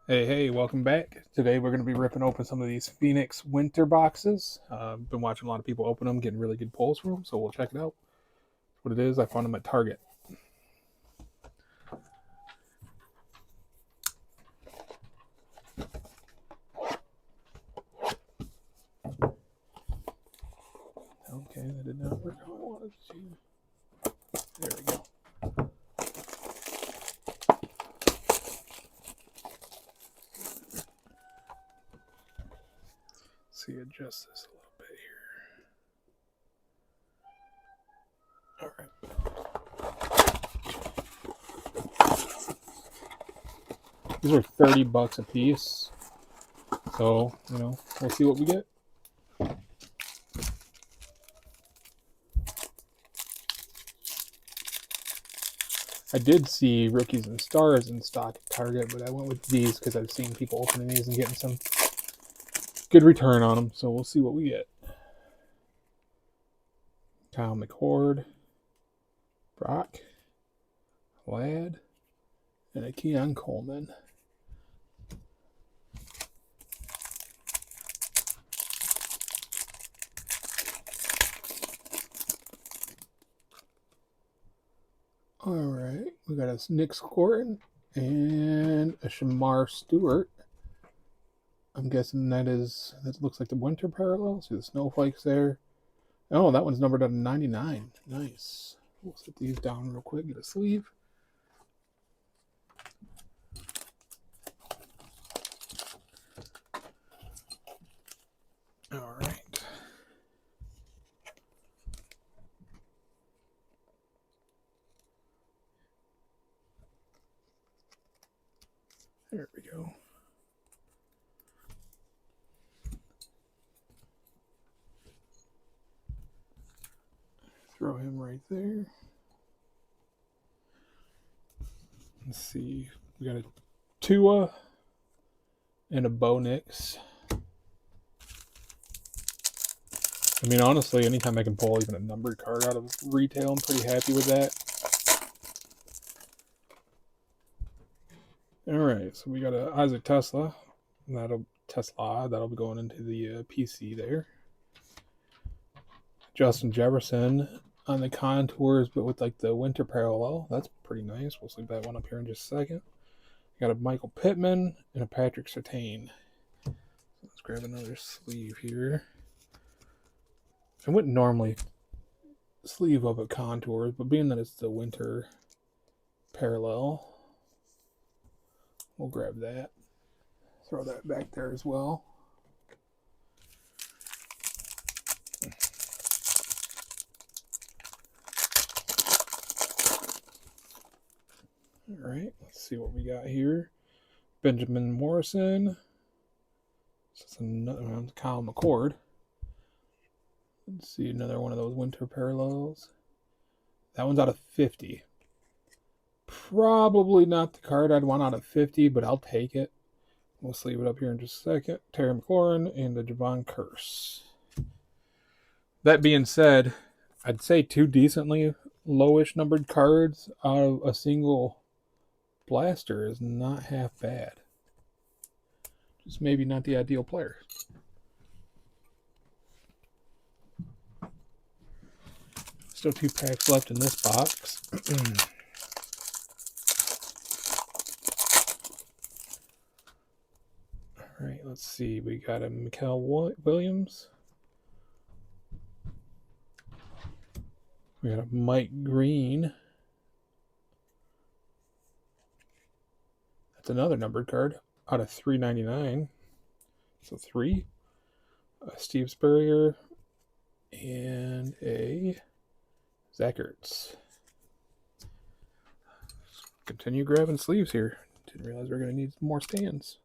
Hey, welcome back. Today we're going to be ripping open some of these Phoenix winter boxes. Been watching a lot of people open them, getting really good pulls from them, so we'll check it out. What it is, I found them at Target. Okay, that did not work how I wanted to. There we go. Let's see, adjust this a little bit here. All right. These are $30 a piece. So, we'll see what we get. I did see Rookies and Stars in stock at Target, but I went with these because I've seen people opening these and getting some good return on them. So we'll see what we get. Kyle McCord, Brock, Ladd, and a Keon Coleman. All right, we got a Nick Scorin and a Shamar Stewart. I'm guessing that looks like the winter parallel. See the snowflakes there. Oh, that one's numbered at 99. Nice. We'll set these down real quick, get a sleeve. All right. There we go. Throw him right there. Let's see. We got a Tua and a Bo Nix. I mean, honestly, anytime I can pull even a numbered card out of retail, I'm pretty happy with that. All right, so we got a Isaac Tesla. That'll be going into the PC there. Justin Jefferson on the contours, but with like the winter parallel. That's pretty nice. We'll sleep that one up here in just a second. We got a Michael Pittman and a Patrick Surtain. Let's grab another sleeve here. I wouldn't normally sleeve up at contours, but being that it's the winter parallel, we'll grab that. Throw that back there as well. All right, let's see what we got here. Benjamin Morrison. This is another one, Kyle McCord. Let's see, another one of those winter parallels. That one's out of 50. Probably not the card I'd want out of 50, but I'll take it. We'll sleeve it up here in just a second. Terry McLaurin and the Javon Curse. That being said, I'd say two decently lowish numbered cards out of a single blaster is not half bad. Just maybe not the ideal player. Still 2 packs left in this box. All right, let's see. We got a Mikael Williams. We got a Mike Green. That's another numbered card out of 399. So 3. Steve Spurrier and a Zach Ertz. Continue grabbing sleeves here. Didn't realize we are going to need more stands.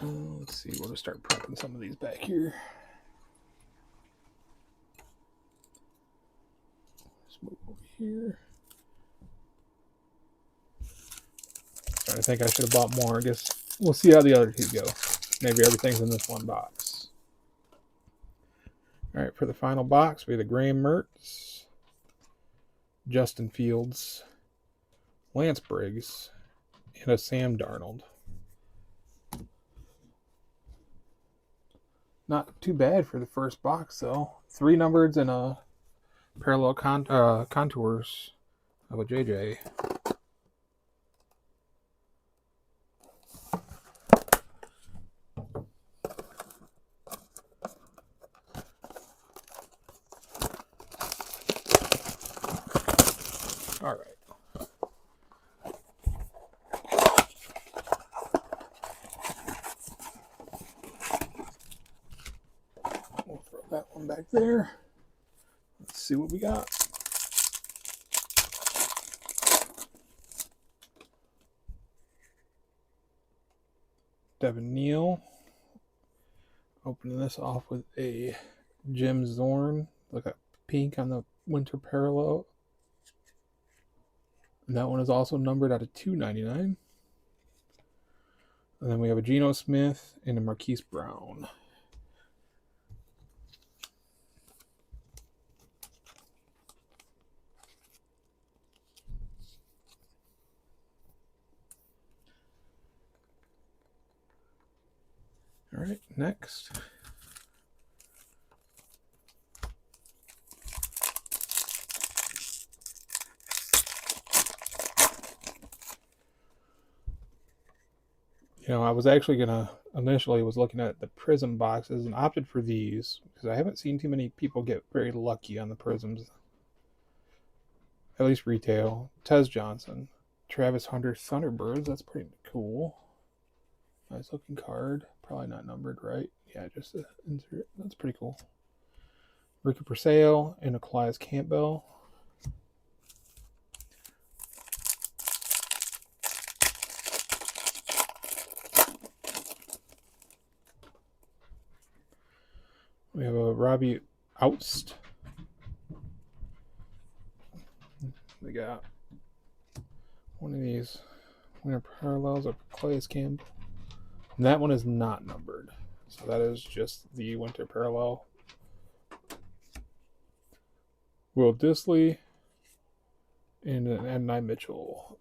Let's see. We'll just start prepping some of these back here. Let's move over here. I think I should have bought more. I guess we'll see how the other two go. Maybe everything's in this one box. All right, for the final box, we have the Graham Mertz, Justin Fields, Lance Briggs, and a Sam Darnold. Not too bad for the first box, though. 3 numbered and a parallel contours of a JJ. All right. We'll throw that one back there. Let's see what we got. Devin Neal. Opening this off with a Jim Zorn. Look at pink on the winter parallel. And that one is also numbered out of 299. And then we have a Geno Smith and a Marquise Brown. All right, next. You know, I was actually initially was looking at the Prism boxes and opted for these because I haven't seen too many people get very lucky on the Prisms. At least retail. Tez Johnson, Travis Hunter Thunderbirds. That's pretty cool. Nice looking card. Probably not numbered, right? Yeah, just an insert. That's pretty cool. Ricky Perseo and Calais Campbell. We have a Robbie Oust. We got one of these winter parallels of Calais Campbell. And that one is not numbered. So that is just the winter parallel. Will Dissly and Adonai Mitchell.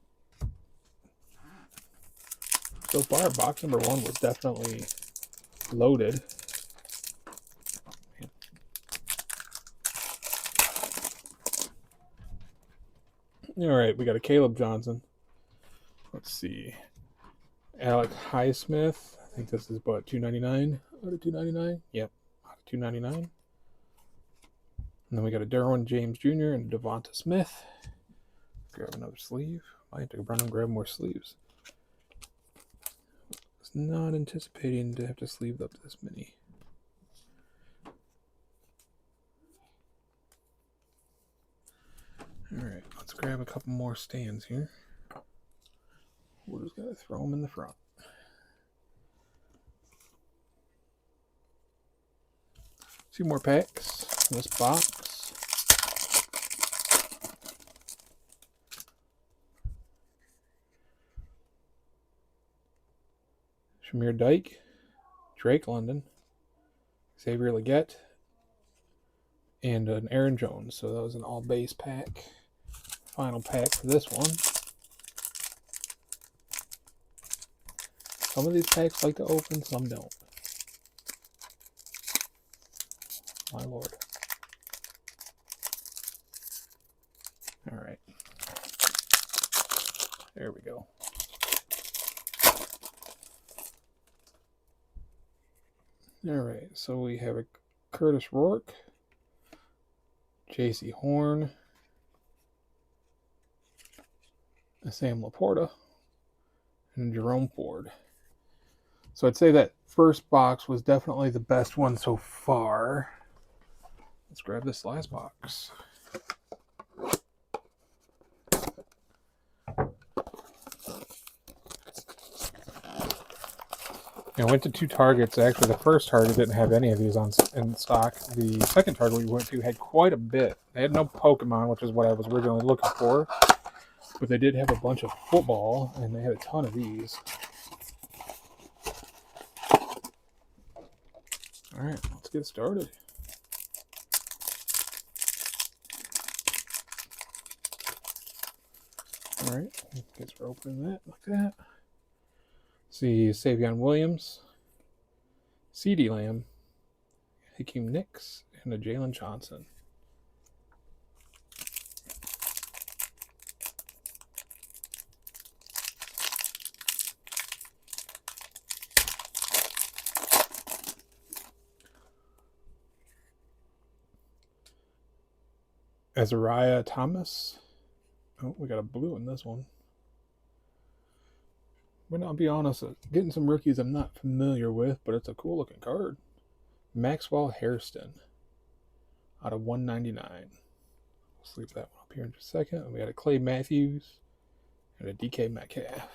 So far, box number 1 was definitely loaded. All right, we got a Caleb Johnson. Let's see. Alec Highsmith. I think this is about $2.99 out of $2.99. Yep, out of $2.99. And then we got a Derwin James Jr. and Devonta Smith. Grab another sleeve. Might have to run and grab more sleeves. I was not anticipating to have to sleeve up this many. All right, let's grab a couple more stands here. We're just gonna throw them in the front. Two more packs in this box. Shamir Dyke, Drake London, Xavier Legette, and an Aaron Jones. So that was an all-base pack. Final pack for this one. Some of these packs like to open, some don't. My lord. All right. There we go. All right, so we have a Curtis Rourke, J.C. Horn, a Sam Laporta, and Jerome Ford. So I'd say that first box was definitely the best one so far. Let's grab this last box. I went to 2 Targets. Actually, the first Target didn't have any of these in stock. The second Target we went to had quite a bit. They had no Pokemon, which is what I was originally looking for. But they did have a bunch of football, and they had a ton of these. All right, let's get started. All right, Guess we're opening that like that. See Savion Williams, CeeDee Lamb, Hakeem Nicks, and a Jalen Johnson. Azariah Thomas. Oh, we got a blue in this one. But I'll be honest, getting some rookies I'm not familiar with, but it's a cool looking card. Maxwell Hairston out of 199. We'll sleep that one up here in just a second. We got a Clay Matthews and a DK Metcalf.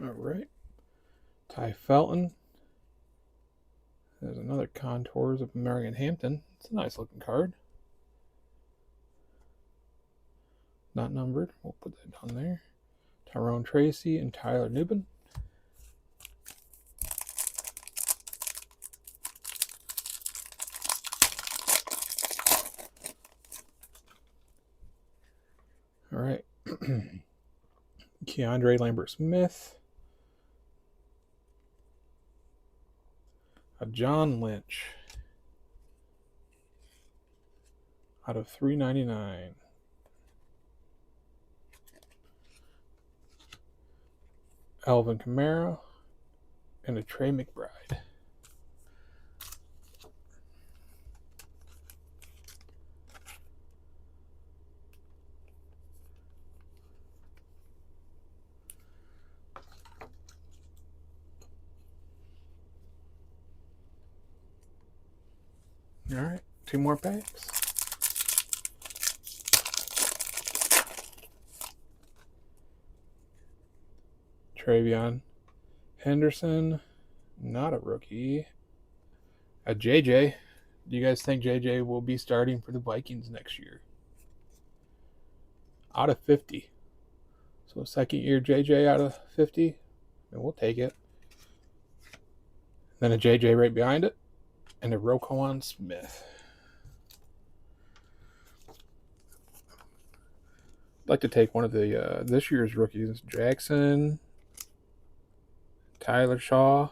All right. Ty Felton. There's another Contours of Marion Hampton. It's a nice looking card. Not numbered. We'll put that down there. Tyrone Tracy and Tyler Nubin. All right. Keandre Lambert-Smith. A John Lynch out of 399. Alvin Kamara and a Trey McBride. All right, 2 more packs. Travion Henderson, not a rookie. A JJ. Do you guys think JJ will be starting for the Vikings next year? Out of 50. So second year JJ out of 50. And we'll take it. Then a JJ right behind it. And a Roquan Smith. I'd like to take one of the this year's rookies. Jackson, Tyler Shaw,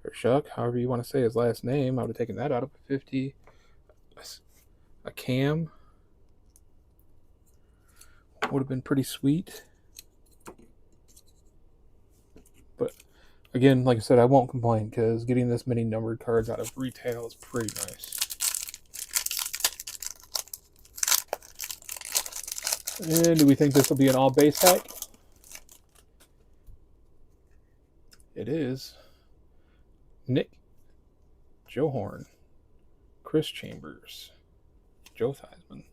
or Shuck, however you want to say his last name. I would have taken that out of 50. A Cam would have been pretty sweet. But again, like I said, I won't complain because getting this many numbered cards out of retail is pretty nice. And do we think this will be an all base pack? It is. Nick, Joe Horn, Chris Chambers, Joe Theismann.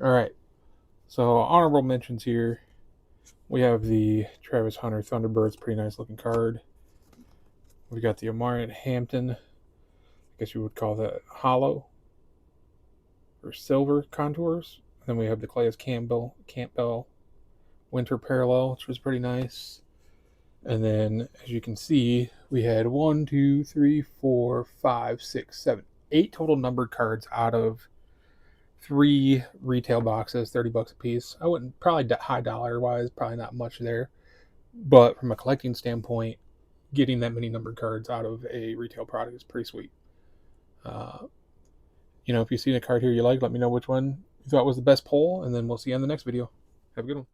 All right. So honorable mentions here. We have the Travis Hunter Thunderbirds, pretty nice looking card. We got the Omarion Hampton. I guess you would call that hollow or silver contours. Then we have the Calais Campbell Winter Parallel, which was pretty nice. And then, as you can see, we had 1, 2, 3, 4, 5, 6, 7, 8 total numbered cards out of 3 retail boxes, $30 a piece. I wouldn't, probably high dollar wise, probably not much there. But from a collecting standpoint, getting that many numbered cards out of a retail product is pretty sweet. If you see a card here you like, let me know which one you thought was the best pull, and then we'll see you on the next video. Have a good one.